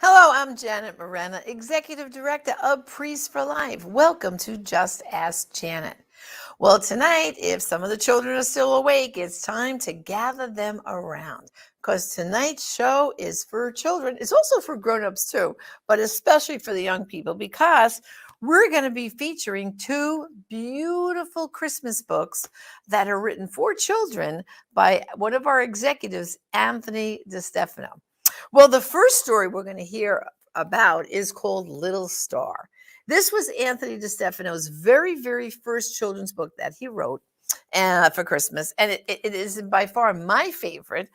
Hello, I'm Janet Morena, Executive Director of Priests for Life. Welcome to Just Ask Janet. Well, tonight, if some of the children are still awake, it's time to gather them around because tonight's show is for children. It's also for grown-ups too, but especially for the young people because we're going to be featuring two beautiful Christmas books that are written for children by one of our executives, Anthony DeStefano. Well, the first story we're going to hear about is called Little Star. This was Anthony DeStefano's very first children's book that he wrote for Christmas. And it is by far my favorite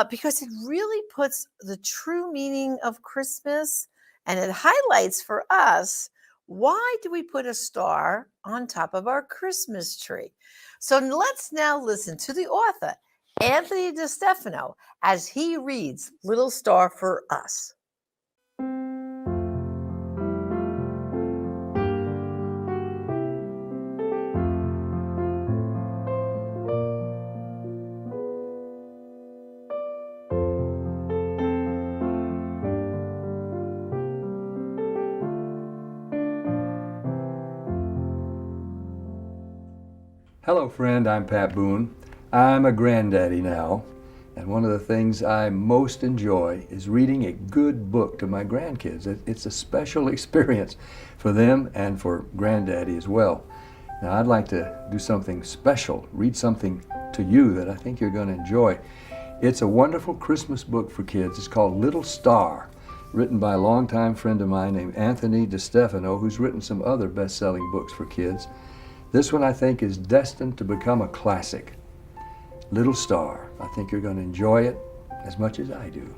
because it really puts the true meaning of Christmas and it highlights for us why do we put a star on top of our Christmas tree? So let's now listen to the author, Anthony DeStefano, as he reads Little Star for us. Hello friend, I'm Pat Boone. I'm a granddaddy now, and one of the things I most enjoy is reading a good book to my grandkids. It's a special experience for them and for granddaddy as well. Now I'd like to do something special, read something to you that I think you're going to enjoy. It's a wonderful Christmas book for kids. It's called Little Star, written by a longtime friend of mine named Anthony DeStefano, who's written some other best-selling books for kids. This one I think is destined to become a classic. Little Star. I think you're going to enjoy it as much as I do.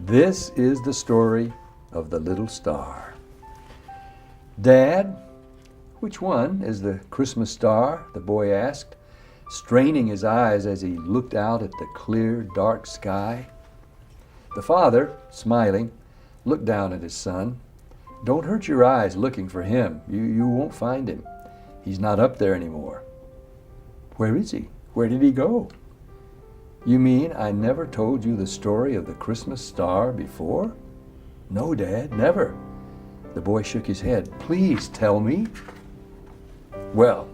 This is the story of the little star. Dad, which one is the Christmas star? The boy asked, straining his eyes as he looked out at the clear, dark sky. The father, smiling, looked down at his son. Don't hurt your eyes looking for him. You won't find him. He's not up there anymore. Where is he? Where did he go? You mean I never told you the story of the Christmas star before? No, Dad, never. The boy shook his head. Please tell me. Well,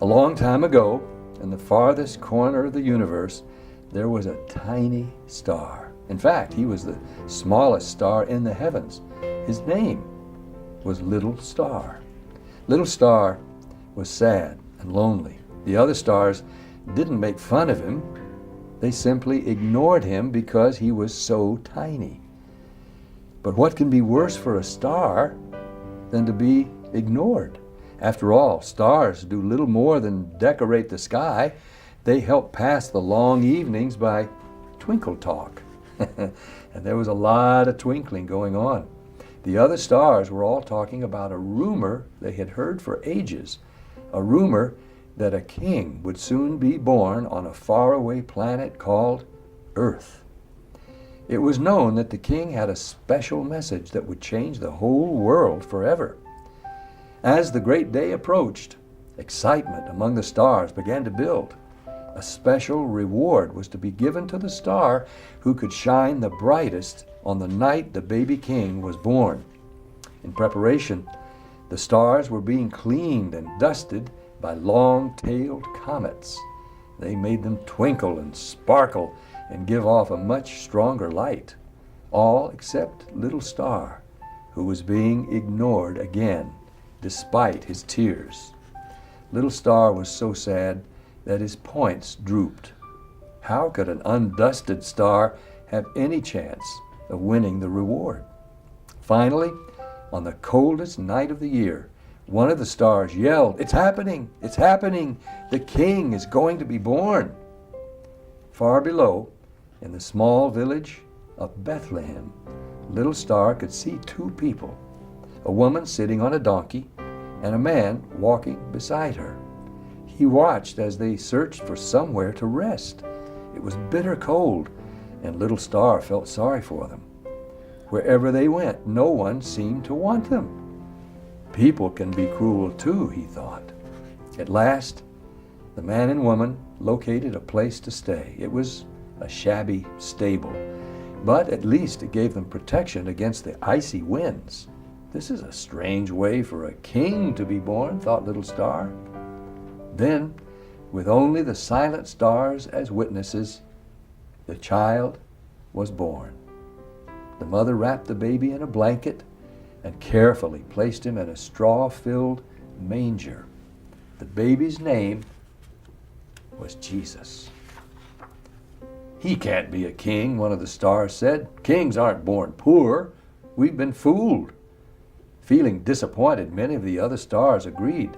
a long time ago, in the farthest corner of the universe, there was a tiny star. In fact, he was the smallest star in the heavens. His name was Little Star. Little Star was sad and lonely. The other stars didn't make fun of him. They simply ignored him because he was so tiny. But what can be worse for a star than to be ignored? After all, stars do little more than decorate the sky. They help pass the long evenings by twinkle talk. And there was a lot of twinkling going on. The other stars were all talking about a rumor they had heard for ages, a rumor that a king would soon be born on a faraway planet called Earth. It was known that the king had a special message that would change the whole world forever. As the great day approached, excitement among the stars began to build. A special reward was to be given to the star who could shine the brightest on the night the baby king was born. In preparation, the stars were being cleaned and dusted by long-tailed comets. They made them twinkle and sparkle and give off a much stronger light, all except Little Star, who was being ignored again, despite his tears. Little Star was so sad that his points drooped. How could an undusted star have any chance of winning the reward? Finally, on the coldest night of the year, one of the stars yelled, "It's happening! It's happening! The king is going to be born!" Far below, in the small village of Bethlehem, Little Star could see two people, a woman sitting on a donkey and a man walking beside her. He watched as they searched for somewhere to rest. It was bitter cold, and Little Star felt sorry for them. Wherever they went, no one seemed to want them. People can be cruel too, he thought. At last, The man and woman located a place to stay. It was a shabby stable, but at least it gave them protection against the icy winds. This is a strange way for a king to be born, thought little Star. Then, with only the silent stars as witnesses, the child was born. The mother wrapped the baby in a blanket and carefully placed him in a straw-filled manger. The baby's name was Jesus. "He can't be a king," one of the stars said. "Kings aren't born poor. We've been fooled." Feeling disappointed, many of the other stars agreed.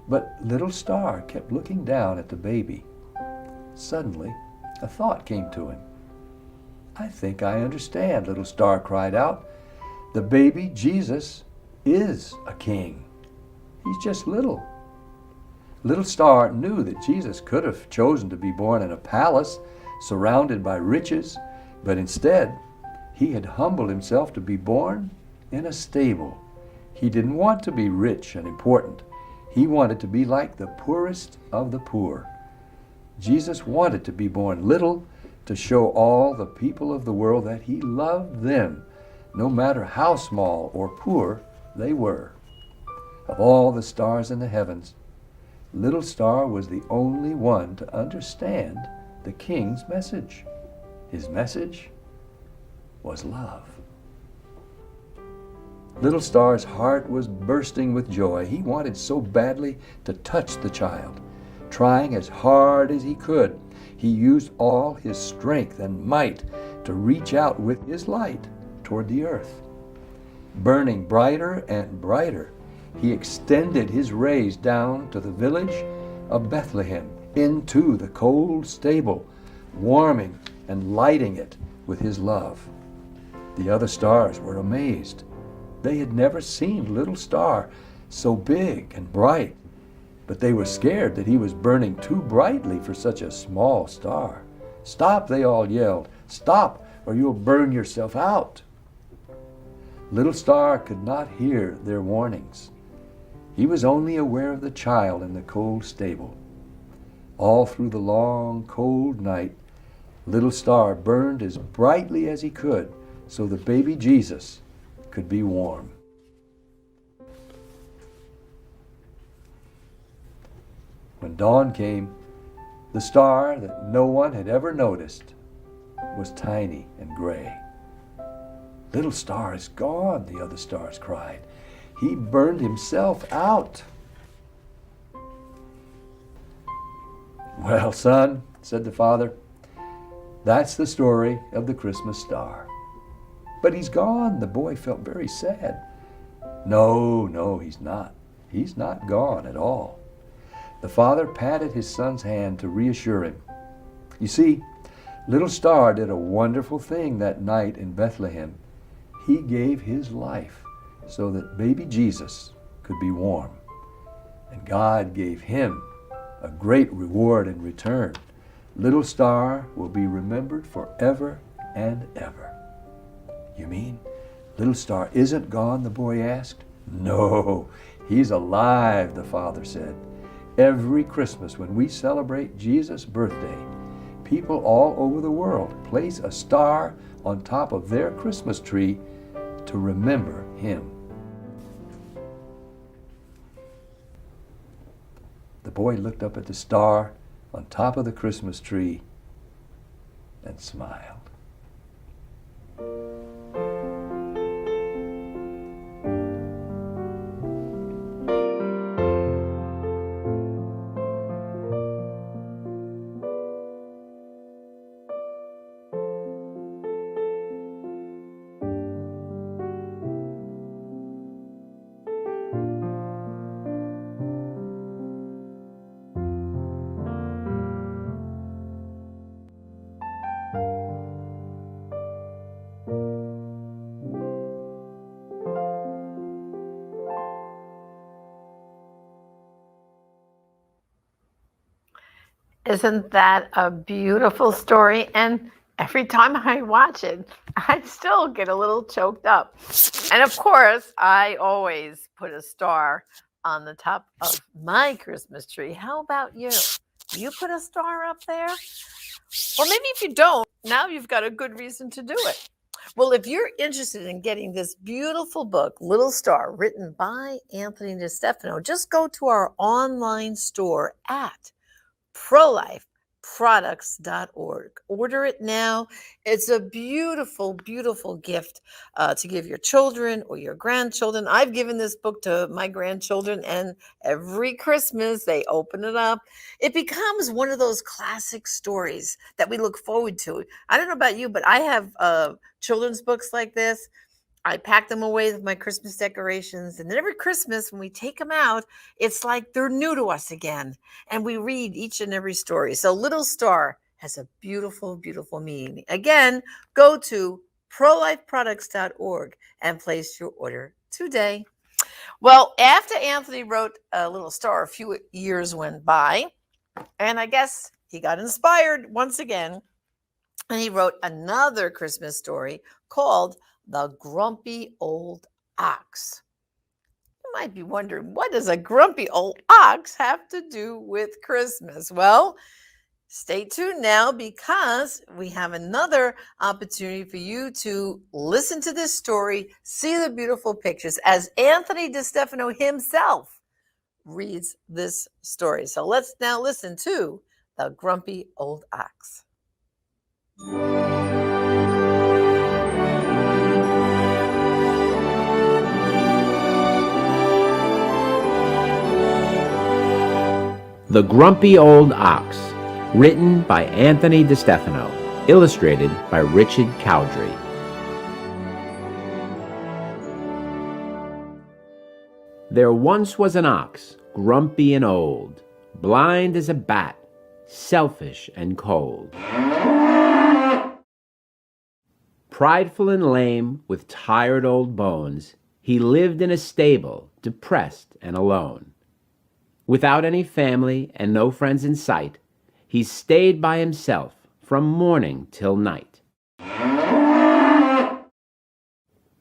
But little Star kept looking down at the baby. Suddenly, a thought came to him. "I think I understand," little Star cried out. "The baby Jesus is a king. He's just little." Little Star knew that Jesus could have chosen to be born in a palace surrounded by riches, but instead, he had humbled himself to be born in a stable. He didn't want to be rich and important. He wanted to be like the poorest of the poor. Jesus wanted to be born little to show all the people of the world that he loved them, no matter how small or poor they were. Of all the stars in the heavens, little Star was the only one to understand the king's message. His message was love. Little Star's heart was bursting with joy. He wanted so badly to touch the child. Trying as hard as he could, he used all his strength and might to reach out with his light toward the earth. Burning brighter and brighter, he extended his rays down to the village of Bethlehem, into the cold stable, warming and lighting it with his love. The other stars were amazed. They had never seen little Star so big and bright, but they were scared that he was burning too brightly for such a small star. "Stop," they all yelled. "Stop, or you'll burn yourself out." Little Star could not hear their warnings. He was only aware of the child in the cold stable. All through the long, cold night, little Star burned as brightly as he could so the baby Jesus could be warm. When dawn came, the star that no one had ever noticed was tiny and gray. "Little Star is gone," the other stars cried. "He burned himself out." "Well, son," said the father, "that's the story of the Christmas star." "But he's gone." The boy felt very sad. No, he's not. He's not gone at all. The father patted his son's hand to reassure him. You see, little Star did a wonderful thing that night in Bethlehem. He gave his life so that baby Jesus could be warm. And God gave him a great reward in return. Little Star will be remembered forever and ever. "You mean little Star isn't gone?" the boy asked. "No, he's alive," the father said. "Every Christmas when we celebrate Jesus' birthday, people all over the world place a star on top of their Christmas tree to remember him." The boy looked up at the star on top of the Christmas tree and smiled. Isn't that a beautiful story? And every time I watch it, I still get a little choked up. And of course, I always put a star on the top of my Christmas tree. How about you? Do you put a star up there? Or maybe if you don't, now you've got a good reason to do it. Well, if you're interested in getting this beautiful book, Little Star, written by Anthony DeStefano, just go to our online store at prolifeproducts.org. Order it now. It's a beautiful, beautiful gift to give your children or your grandchildren. I've given this book to my grandchildren, and every Christmas they open it up. It becomes one of those classic stories that we look forward to. I don't know about you, but I have children's books like this. I pack them away with my Christmas decorations. And then every Christmas, when we take them out, it's like they're new to us again. And we read each and every story. So Little Star has a beautiful, beautiful meaning. Again, go to prolifeproducts.org and place your order today. Well, after Anthony wrote a Little Star, a few years went by. And I guess he got inspired once again. And he wrote another Christmas story called The Grumpy Old Ox. You might be wondering, what does a grumpy old ox have to do with Christmas? Well, stay tuned now, because we have another opportunity for you to listen to this story, see the beautiful pictures as Anthony DeStefano himself reads this story. So let's now listen to The Grumpy Old Ox. The Grumpy Old Ox, written by Anthony DeStefano, illustrated by Richard Cowdrey. There once was an ox, grumpy and old, blind as a bat, selfish and cold. Prideful and lame, with tired old bones, he lived in a stable, depressed and alone. Without any family and no friends in sight, he stayed by himself from morning till night.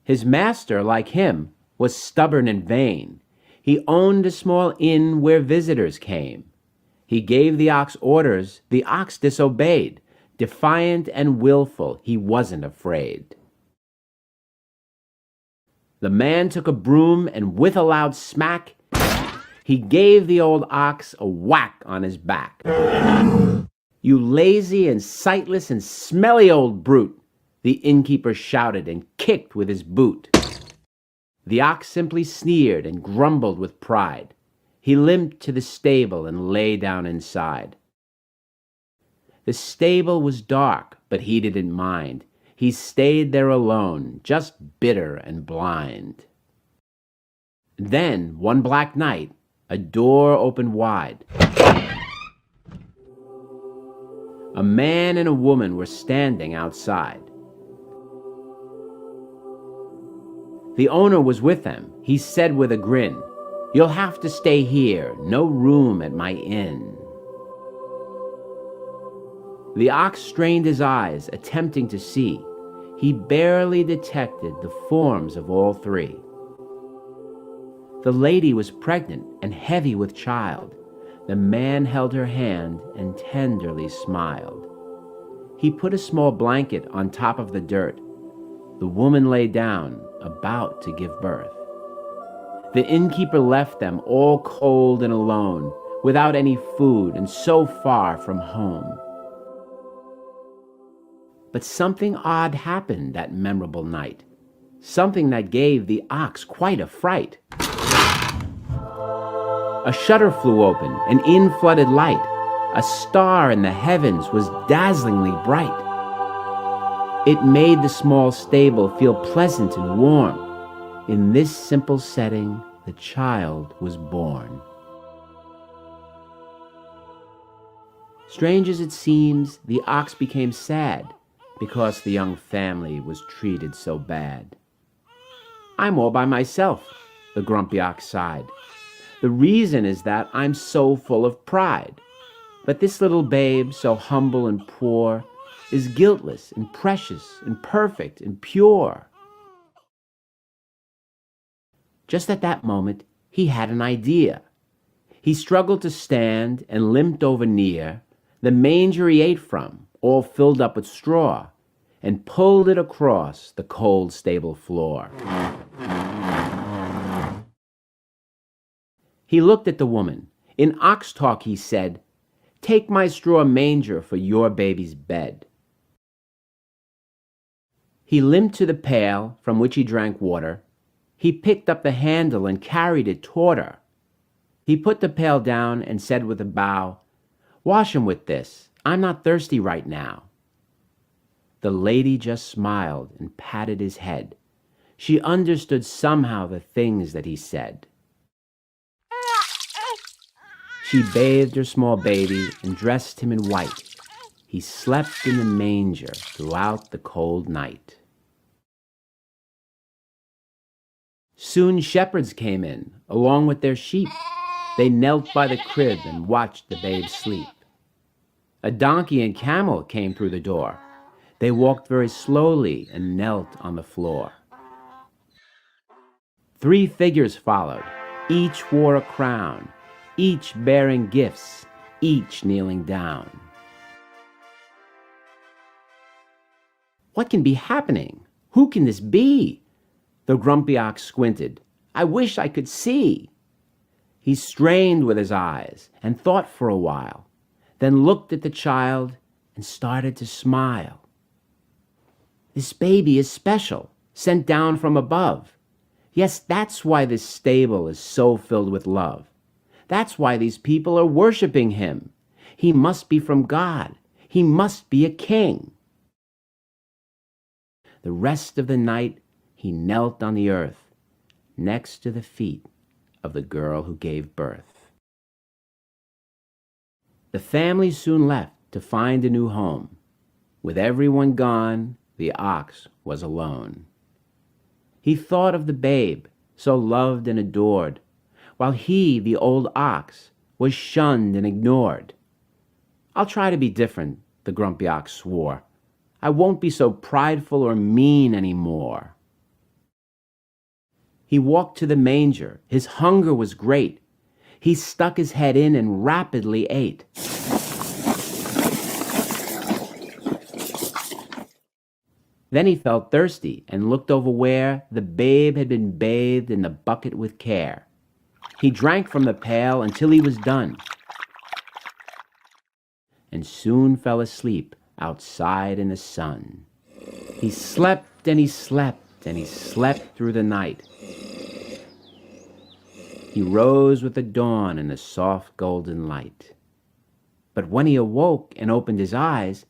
His master, like him, was stubborn and vain. He owned a small inn where visitors came. He gave the ox orders, the ox disobeyed. Defiant and willful, he wasn't afraid. The man took a broom and with a loud smack, he gave the old ox a whack on his back. "You lazy and sightless and smelly old brute," the innkeeper shouted and kicked with his boot. The ox simply sneered and grumbled with pride. He limped to the stable and lay down inside. The stable was dark, but he didn't mind. He stayed there alone, just bitter and blind. Then, one black night, a door opened wide. A man and a woman were standing outside. The owner was with them. He said with a grin, "You'll have to stay here, no room at my inn." The ox strained his eyes, attempting to see. He barely detected the forms of all three. The lady was pregnant and heavy with child. The man held her hand and tenderly smiled. He put a small blanket on top of the dirt. The woman lay down, about to give birth. The innkeeper left them all cold and alone, without any food and so far from home. But something odd happened that memorable night, something that gave the ox quite a fright. A shutter flew open, and in flooded light. A star in the heavens was dazzlingly bright. It made the small stable feel pleasant and warm. In this simple setting, the child was born. Strange as it seems, the ox became sad because the young family was treated so bad. "I'm all by myself," the grumpy ox sighed. "The reason is that I'm so full of pride. But this little babe, so humble and poor, is guiltless and precious and perfect and pure." Just at that moment, he had an idea. He struggled to stand and limped over near the manger he ate from, all filled up with straw, and pulled it across the cold stable floor. He looked at the woman. In ox talk he said, "Take my straw manger for your baby's bed." He limped to the pail from which he drank water. He picked up the handle and carried it toward her. He put the pail down and said with a bow, "Wash him with this. I'm not thirsty right now." The lady just smiled and patted his head. She understood somehow the things that he said. She bathed her small baby and dressed him in white. He slept in the manger throughout the cold night. Soon shepherds came in, along with their sheep. They knelt by the crib and watched the babe sleep. A donkey and camel came through the door. They walked very slowly and knelt on the floor. 3 figures followed. Each wore a crown, each bearing gifts, each kneeling down. What can be happening? Who can this be? The grumpy ox squinted. I wish I could see. He strained with his eyes and thought for a while, then looked at the child and started to smile. This baby is special, sent down from above. Yes, that's why this stable is so filled with love. That's why these people are worshiping him. He must be from God. He must be a king. The rest of the night, he knelt on the earth, next to the feet of the girl who gave birth. The family soon left to find a new home. With everyone gone, the ox was alone. He thought of the babe, so loved and adored, while he, the old ox, was shunned and ignored. I'll try to be different, the grumpy ox swore. I won't be so prideful or mean anymore. He walked to the manger. His hunger was great. He stuck his head in and rapidly ate. Then he felt thirsty and looked over where the babe had been bathed in the bucket with care. He drank from the pail until he was done, and soon fell asleep outside in the sun. He slept and he slept and he slept through the night. He rose with the dawn and the soft golden light. But when he awoke and opened his eyes,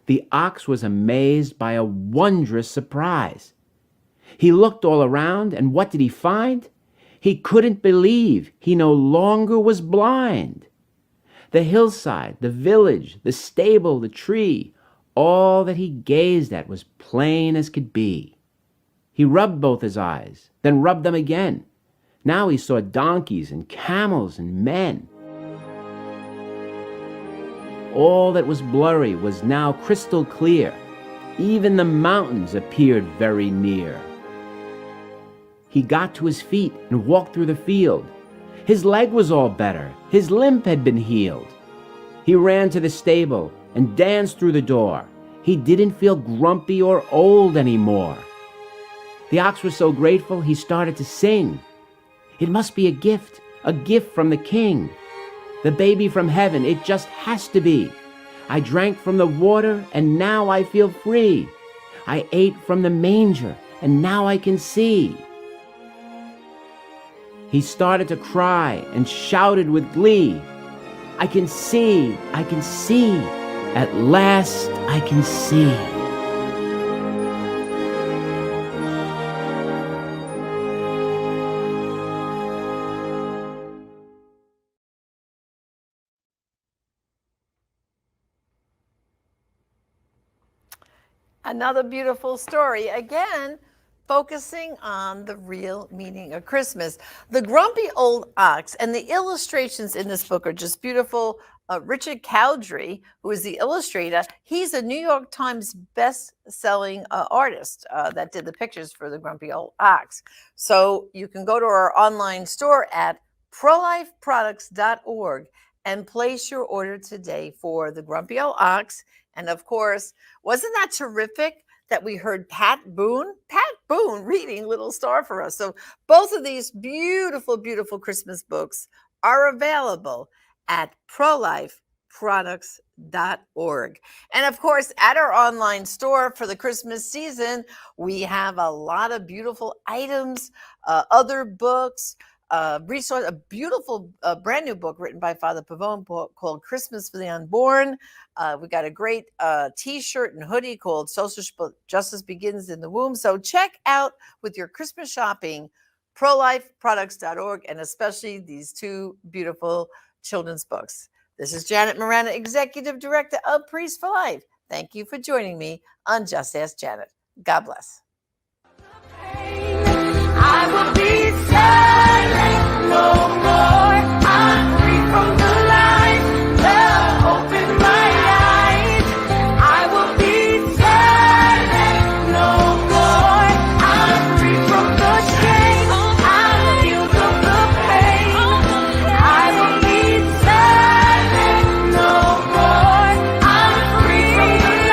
the ox was amazed by a wondrous surprise. He looked all around, and what did he find? He couldn't believe he no longer was blind. The hillside, the village, the stable, the tree, all that he gazed at was plain as could be. He rubbed both his eyes, then rubbed them again. Now he saw donkeys and camels and men. All that was blurry was now crystal clear. Even the mountains appeared very near. He got to his feet and walked through the field. His leg was all better. His limp had been healed. He ran to the stable and danced through the door. He didn't feel grumpy or old anymore. The ox was so grateful he started to sing. It must be a gift from the king. The baby from heaven, it just has to be. I drank from the water and now I feel free. I ate from the manger and now I can see. He started to cry and shouted with glee. I can see, at last I can see. Another beautiful story, again, focusing on the real meaning of Christmas. The Grumpy Old Ox, and the illustrations in this book are just beautiful. Richard Cowdery, who is the illustrator, he's a New York Times best-selling artist that did the pictures for the Grumpy Old Ox. So you can go to our online store at prolifeproducts.org and place your order today for the Grumpy Old Ox. And of course, wasn't that terrific that we heard Pat Boone reading Little Star for us? So both of these beautiful, beautiful Christmas books are available at prolifeproducts.org. And of course, at our online store for the Christmas season, we have a lot of beautiful items, other books, resource, a beautiful brand new book written by Father Pavone called Christmas for the Unborn. We got a great t-shirt and hoodie called Social Justice Begins in the Womb. So check out with your Christmas shopping, prolifeproducts.org, and especially these two beautiful children's books. This is Janet Morana, Executive Director of Priests for Life. Thank you for joining me on Just Ask Janet. God bless. I will be